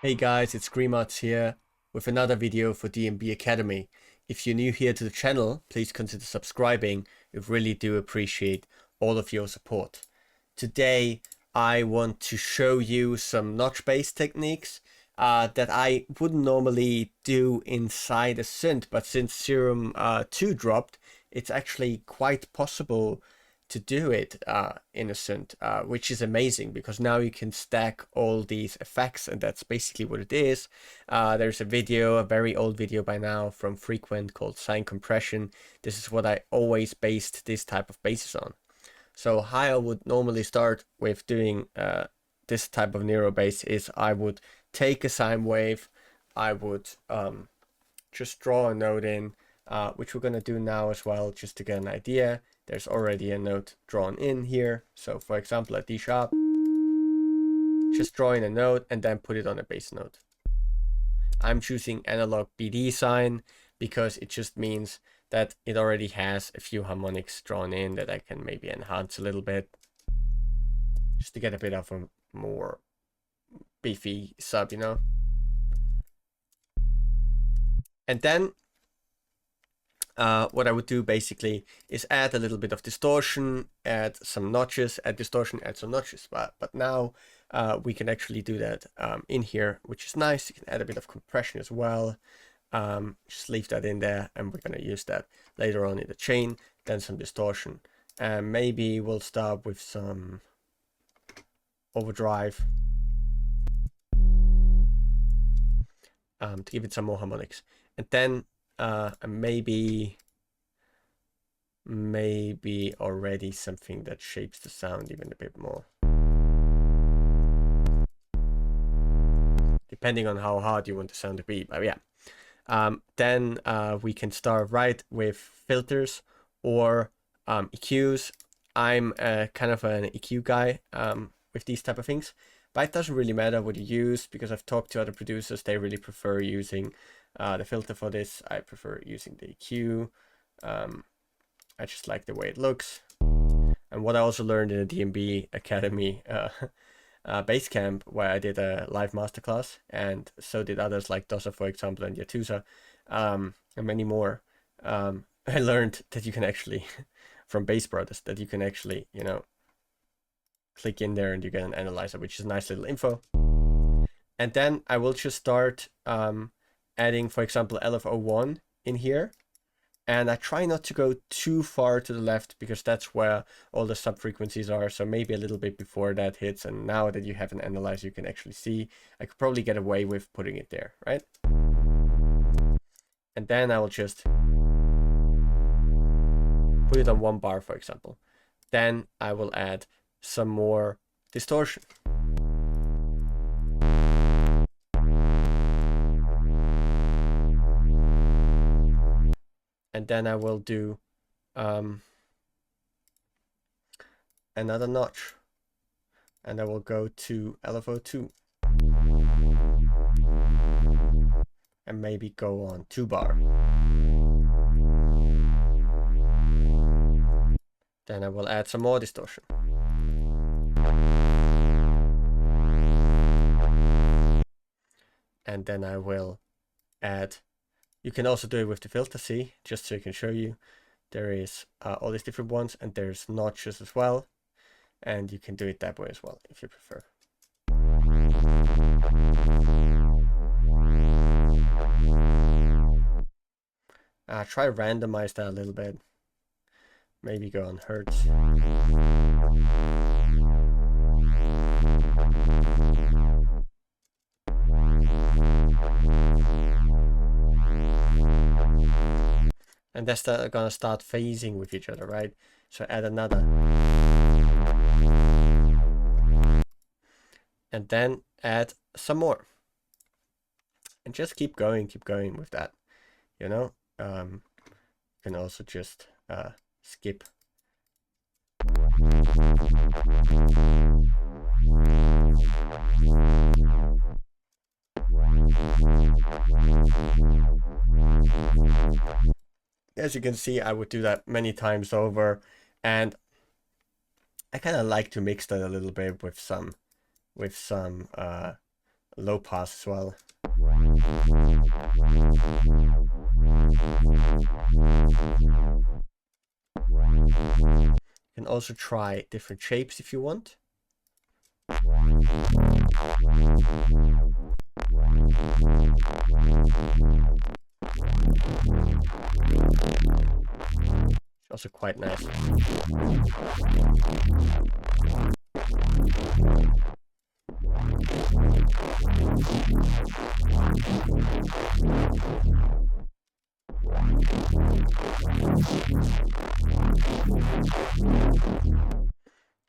Hey guys, it's Screamots here with another video for DNB Academy. If you're new here to the channel, please consider subscribing. We really do appreciate all of your support. Today, I want to show you some notch-based techniques that I wouldn't normally do inside a synth, but since Serum 2 dropped, it's actually quite possible to do it in a synth, which is amazing because now you can stack all these effects, and that's basically what it is. There's a video, a very old video by now from Frequent called Sine Compression. This is what I always based this type of basses on. So how I would normally start with doing this type of neuro bass is I would take a sine wave, I would just draw a note in, which we're going to do now as well, just to get an idea. There's already a note drawn in here. So for example, a D sharp, just draw in a note and then put it on a bass note. I'm choosing analog BD sine because it just means that it already has a few harmonics drawn in that I can maybe enhance a little bit, just to get a bit of a more beefy sub, you know. And then what I would do basically is add a little bit of distortion, add some notches, add distortion, add some notches. But now we can actually do that in here, which is nice. You can add a bit of compression as well. Just leave that in there, and we're going to use that later on in the chain. Then some distortion. And maybe we'll start with some overdrive to give it some more harmonics. And then maybe already something that shapes the sound even a bit more, depending on how hard you want the sound to be. But yeah, then we can start right with filters or EQs. I'm kind of an EQ guy with these type of things, but it doesn't really matter what you use, because I've talked to other producers, they really prefer using the filter for this. I prefer using the EQ. I just like the way it looks. And what I also learned in the DNB Academy base camp, where I did a live masterclass, and so did others like Dosa, for example, and Yatusa, and many more. I learned that you can actually, from Bass Brothers, that you can actually, you know, click in there and you get an analyzer, which is a nice little info. And then I will just start adding, for example, LFO1 in here. And I try not to go too far to the left, because that's where all the sub frequencies are. So maybe a little bit before that hits. And now that you have an analyzer, you can actually see, I could probably get away with putting it there, right? And then I will just put it on 1 bar, for example. Then I will add some more distortion. And then I will do another notch, and I will go to LFO2 and maybe go on 2 bar. Then I will add some more distortion. And then I will add, you can also do it with the filter C, just so I can show you. There is all these different ones, and there's notches as well. And you can do it that way as well, if you prefer. Try randomize that a little bit. Maybe go on hertz. And that's gonna start phasing with each other, right? So add another. And then add some more. And just keep going with that, you know? You can also just skip. As you can see, I would do that many times over, and I kind of like to mix that a little bit with some low pass as well. You can also try different shapes if you want. It's also quite nice.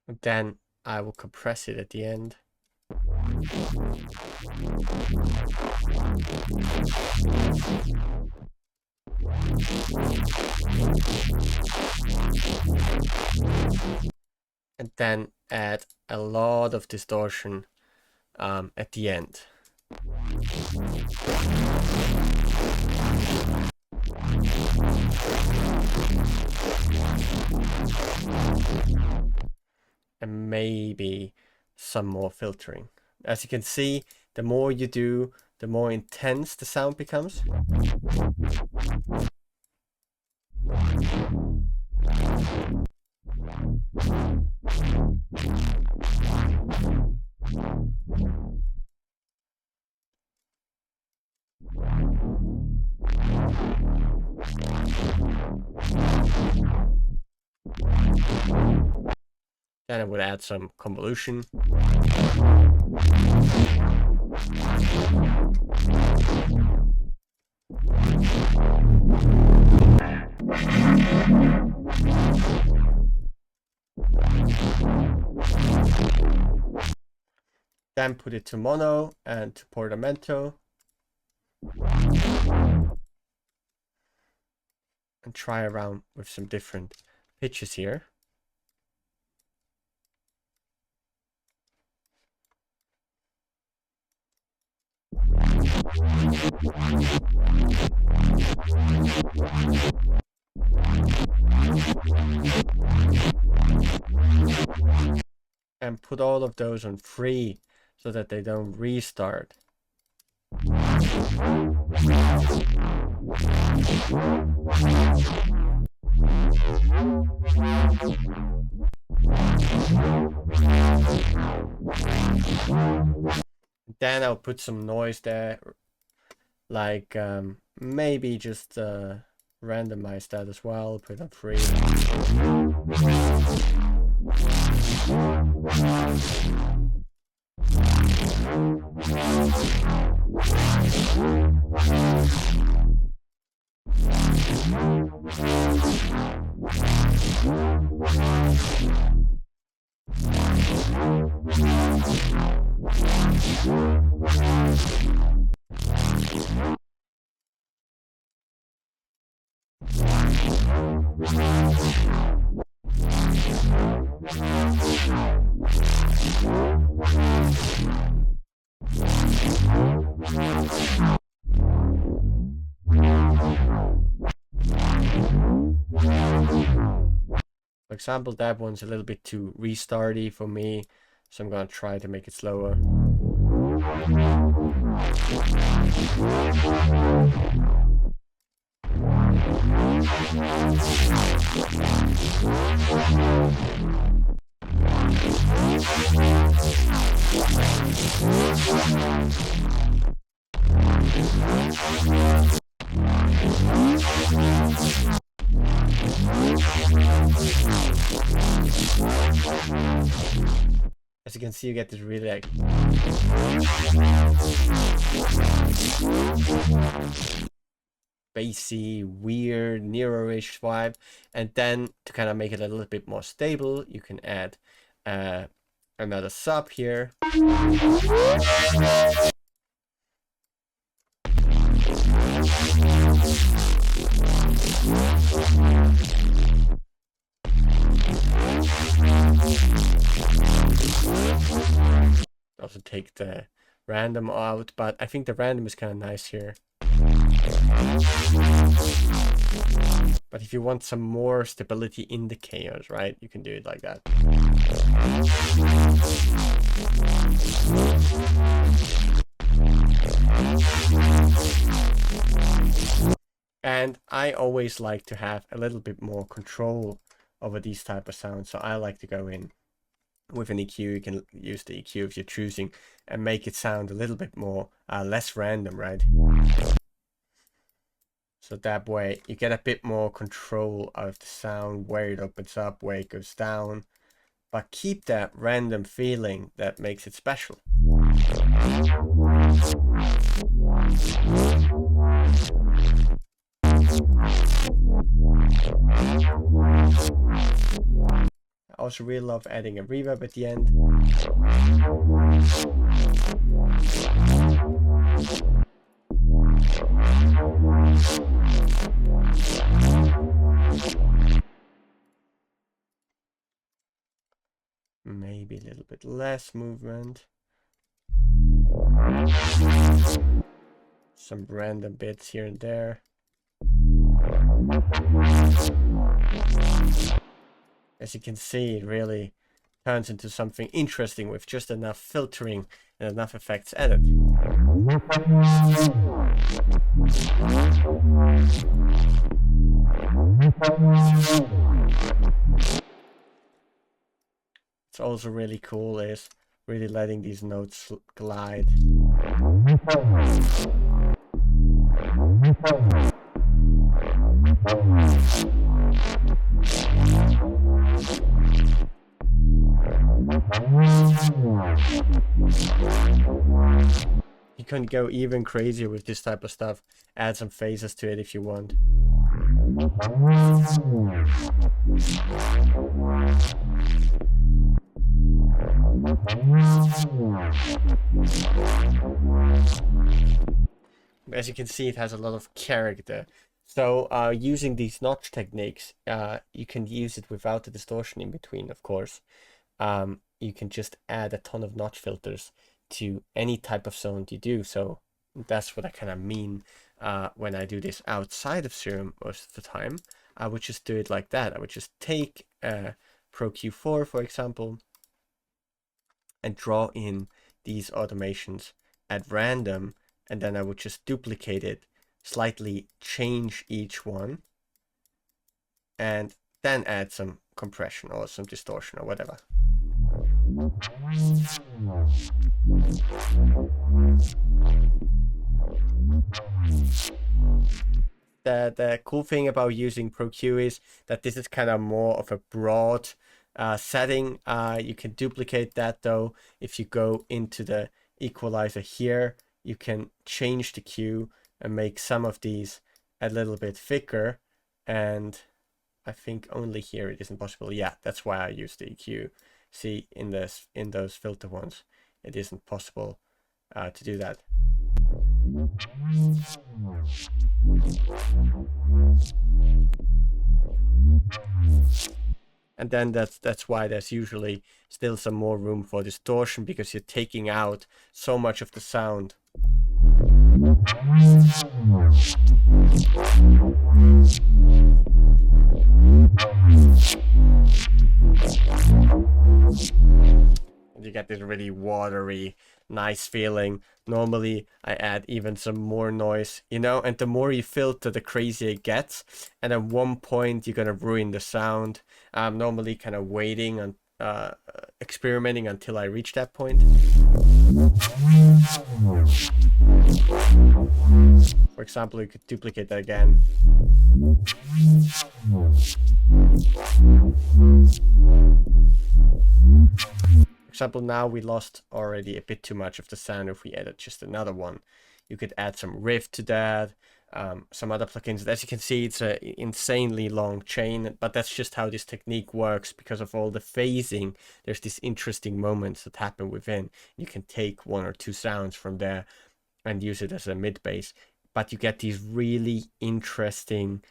And then I will compress it at the end. And then add a lot of distortion at the end. And maybe some more filtering. As you can see, the more you do, the more intense the sound becomes. Then I would add some convolution. Then put it to mono and to portamento. And try around with some different pitches here. And put all of those on free so that they don't restart. Then I'll put some noise there, like maybe just randomize that as well, put it on free. For example, that one's a little bit too restarty for me, so I'm going to try to make it slower. As you can see, you get this really like bassy, weird, Nero-ish vibe. And then to kind of make it a little bit more stable, you can add another sub here. Also take the random out, but I think the random is kind of nice here. But if you want some more stability in the chaos, right, you can do it like that. And I always like to have a little bit more control over these type of sounds. So I like to go in with an EQ. You can use the EQ if you're choosing and make it sound a little bit more less random, right? So that way you get a bit more control of the sound, where it opens up, where it goes down, but keep that random feeling that makes it special. I also really love adding a reverb at the end. Maybe a little bit less movement. Some random bits here and there. As you can see, it really turns into something interesting with just enough filtering and enough effects added. What's also really cool is really letting these notes glide. You can go even crazier with this type of stuff. Add some phases to it if you want. As you can see, it has a lot of character. So using these notch techniques, you can use it without the distortion in between, of course. You can just add a ton of notch filters to any type of sound you do. So that's what I kind of mean when I do this outside of Serum most of the time. I would just do it like that. I would just take Pro Q4, for example, and draw in these automations at random, and then I would just duplicate it, slightly change each one, and then add some compression or some distortion or whatever. The cool thing about using ProQ is that this is kind of more of a broad setting. You can duplicate that though. If you go into the equalizer here, you can change the Q and make some of these a little bit thicker, and I think only here it isn't possible. Yeah, that's why I use the EQ. See, in those filter ones, it isn't possible to do that. And then that's why there's usually still some more room for distortion, because you're taking out so much of the sound. You get this really watery, nice feeling. Normally I add even some more noise, you know, and the more you filter, the crazier it gets. And at one point you're gonna ruin the sound. I'm normally kind of waiting on experimenting until I reach that point. For example, you could duplicate that again. For example, now we lost already a bit too much of the sound. If we added just another one, you could add some riff to that, some other plugins. As you can see, it's an insanely long chain, but that's just how this technique works. Because of all the phasing, there's these interesting moments that happen within. You can take one or two sounds from there and use it as a mid bass, but you get these really interesting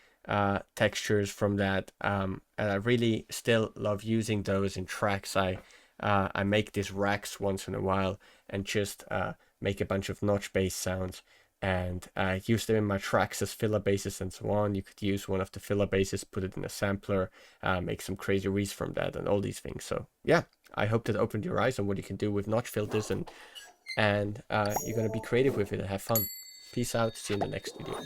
textures from that, and I really still love using those in tracks. I make these racks once in a while and just make a bunch of notch bass sounds and use them in my tracks as filler basses and so on. You could use one of the filler basses, put it in a sampler, make some crazy reads from that and all these things. So yeah, I hope that opened your eyes on what you can do with notch filters and and you're going to be creative with it and have fun. Peace out. See you in the next video.